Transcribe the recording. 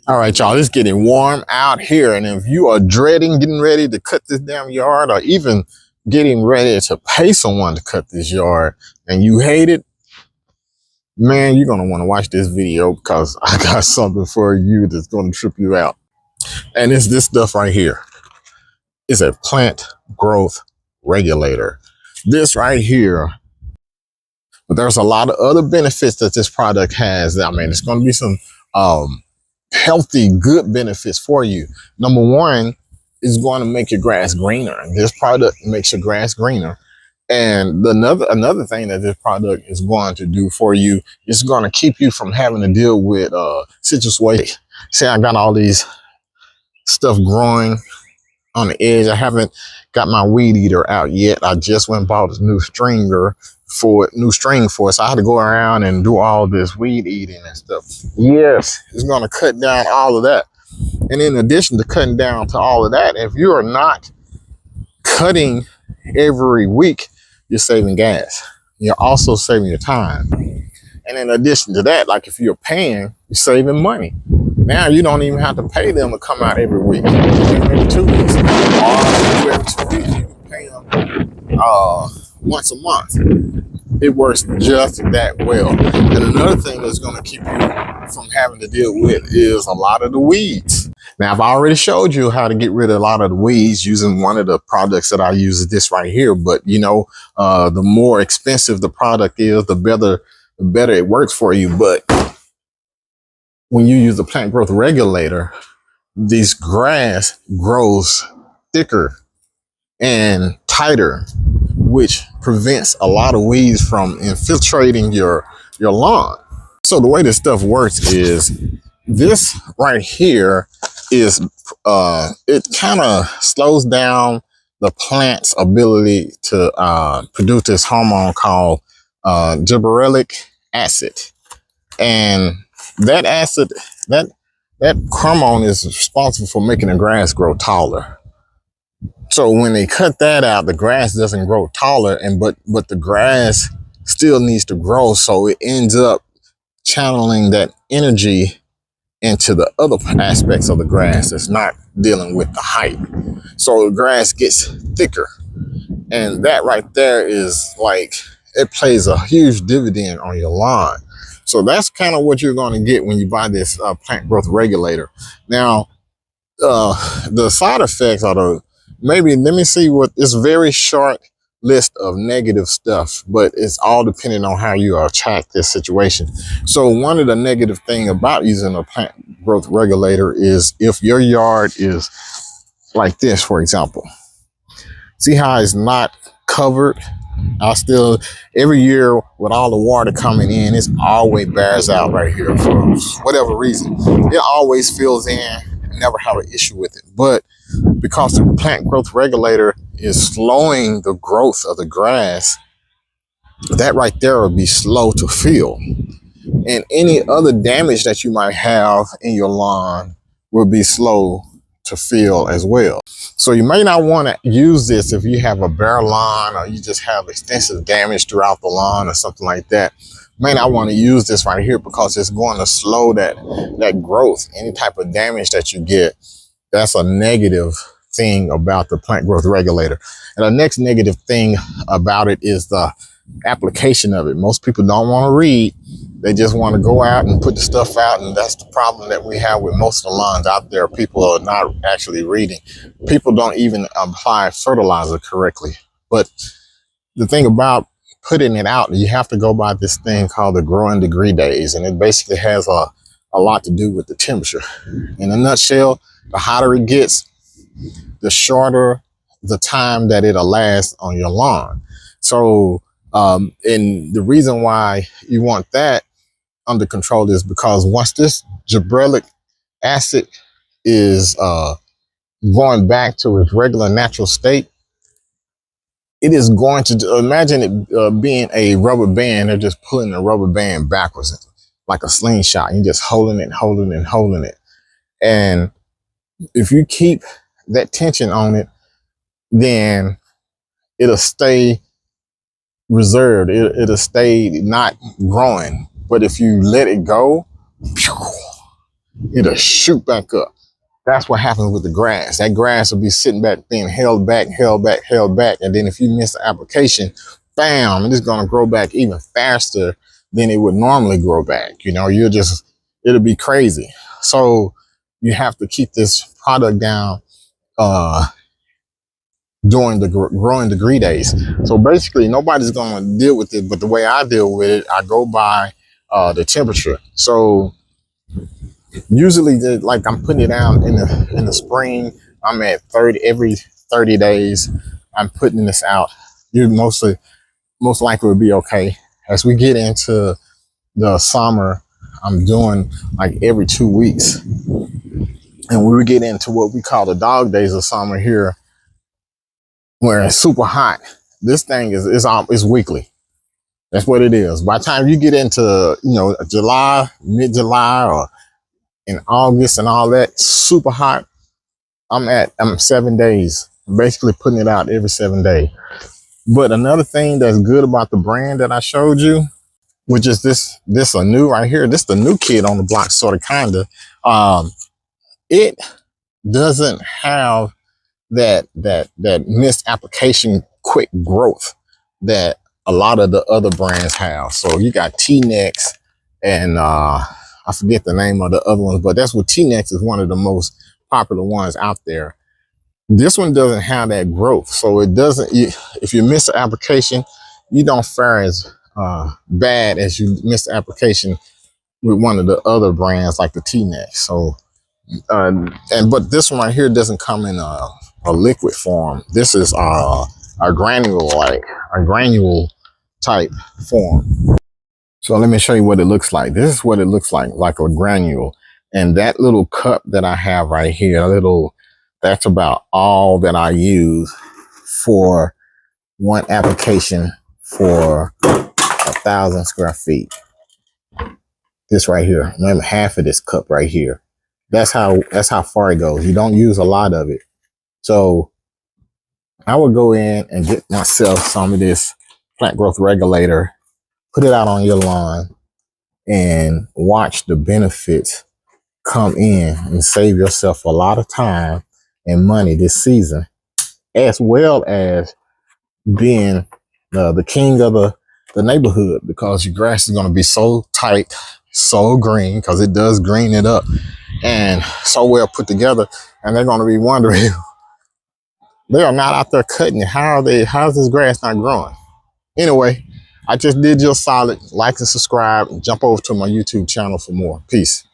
All right, y'all, it's getting warm out here. And if you are dreading getting ready to cut this damn yard or even getting ready to pay someone to cut this yard and you hate it, man, you're going to want to watch this video because I got something for you that's going to trip you out. And it's this stuff right here. It's a plant growth regulator. This right here. But there's a lot of other benefits that this product has. I mean, it's going to be some healthy, good benefits for you. Number one is going to make your grass greener. This product makes your grass greener. And another thing that this product is going to do for you is going to keep you from having to deal with citrus waste. See, I got all these stuff growing on the edge. I haven't got my weed eater out yet. I just went and bought a new string for it. So I had to go around and do all this weed eating and stuff. Yes, it's going to cut down all of that. And in addition to cutting down to all of that, if you are not cutting every week, you're saving gas. You're also saving your time. And in addition to that, like if you're paying, you're saving money. Now you don't even have to pay them to come out every week. Every 2 weeks. Or every 2 weeks, you can pay them once a month. It works just that well. And another thing that's going to keep you from having to deal with is a lot of the weeds. Now, I've already showed you how to get rid of a lot of the weeds using one of the products that I use, is this right here. But, you know, the more expensive the product is, the better it works for you. But when you use the plant growth regulator, this grass grows thicker and tighter, which prevents a lot of weeds from infiltrating your lawn. So the way this stuff works is this right here is it kind of slows down the plant's ability to produce this hormone called gibberellic acid. And that acid, that hormone is responsible for making the grass grow taller. So when they cut that out, the grass doesn't grow taller, but the grass still needs to grow. So it ends up channeling that energy into the other aspects of the grass that's not dealing with the height. So the grass gets thicker. And that right there is like, it plays a huge dividend on your lawn. So that's kind of what you're going to get when you buy this plant growth regulator. Now, the side effects are let me see what, it's very short list of negative stuff, but it's all depending on how you attack this situation. So one of the negative thing about using a plant growth regulator is if your yard is like this, for example, see how it's not covered? Every year with all the water coming in, it always bears out right here for whatever reason. It always fills in, never have an issue with it. But because the plant growth regulator is slowing the growth of the grass, that right there will be slow to fill. And any other damage that you might have in your lawn will be slow to fill as well. So you may not want to use this if you have a bare lawn or you just have extensive damage throughout the lawn or something like that. You may not want to use this right here because it's going to slow that growth. Any type of damage that you get, that's a negative thing about the plant growth regulator. And the next negative thing about it is the application of it. Most people don't want to read. They just want to go out and put the stuff out. And that's the problem that we have with most of the lawns out there. People are not actually reading. People don't even apply fertilizer correctly. But the thing about putting it out, you have to go by this thing called the growing degree days. And it basically has a lot to do with the temperature. In a nutshell, the hotter it gets, the shorter the time that it'll last on your lawn. So, and the reason why you want that under control is because once this gibberellic acid is going back to its regular natural state, it is going to, imagine it being a rubber band. They're just pulling the rubber band backwards like a slingshot. You're just holding it. And if you keep that tension on it, then it'll stay reserved. It'll stay not growing. But if you let it go, it'll shoot back up. That's what happens with the grass. That grass will be sitting back, being held back, held back, held back. And then if you miss the application, bam, it's going to grow back even faster than it would normally grow back. You know, it'll be crazy. So you have to keep this product down during the growing degree days. So basically, nobody's going to deal with it. But the way I deal with it, I go by the temperature. So usually, like I'm putting it down in the spring. I'm at 30 every 30 days. I'm putting this out. You most likely will be okay. As we get into the summer, I'm doing like every 2 weeks. And when we get into what we call the dog days of summer here, where it's super hot, this thing is weekly. That's what it is. By the time you get into, July, mid-July, or in August and all that, super hot, I'm 7 days, basically putting it out every 7 days. But another thing that's good about the brand that I showed you, which is this a new right here, this the new kid on the block, sort of, kinda. It doesn't have that missed application quick growth that a lot of the other brands have. So you got T-Nex and I forget the name of the other ones, but that's what T-Nex is one of the most popular ones out there. This one doesn't have that growth. So it doesn't, if you miss an application, you don't fare as bad as you miss the application with one of the other brands like the T-Nex. So, but this one right here doesn't come in a liquid form. This is a granule type form. So let me show you what it looks like. This is what it looks like a granule. And that little cup that I have right here, that's about all that I use for one application for 1,000 square feet. This right here, maybe half of this cup right here. That's how far it goes. You don't use a lot of it. So I would go in and get myself some of this plant growth regulator, put it out on your lawn, and watch the benefits come in and save yourself a lot of time and money this season, as well as being the king of the neighborhood, because your grass is going to be so tight, so green, because it does green it up, and so well put together. And they're going to be wondering, they are not out there cutting it. How's this grass not growing? Anyway, I just did you a solid. Like and subscribe, and jump over to my YouTube channel for more. Peace.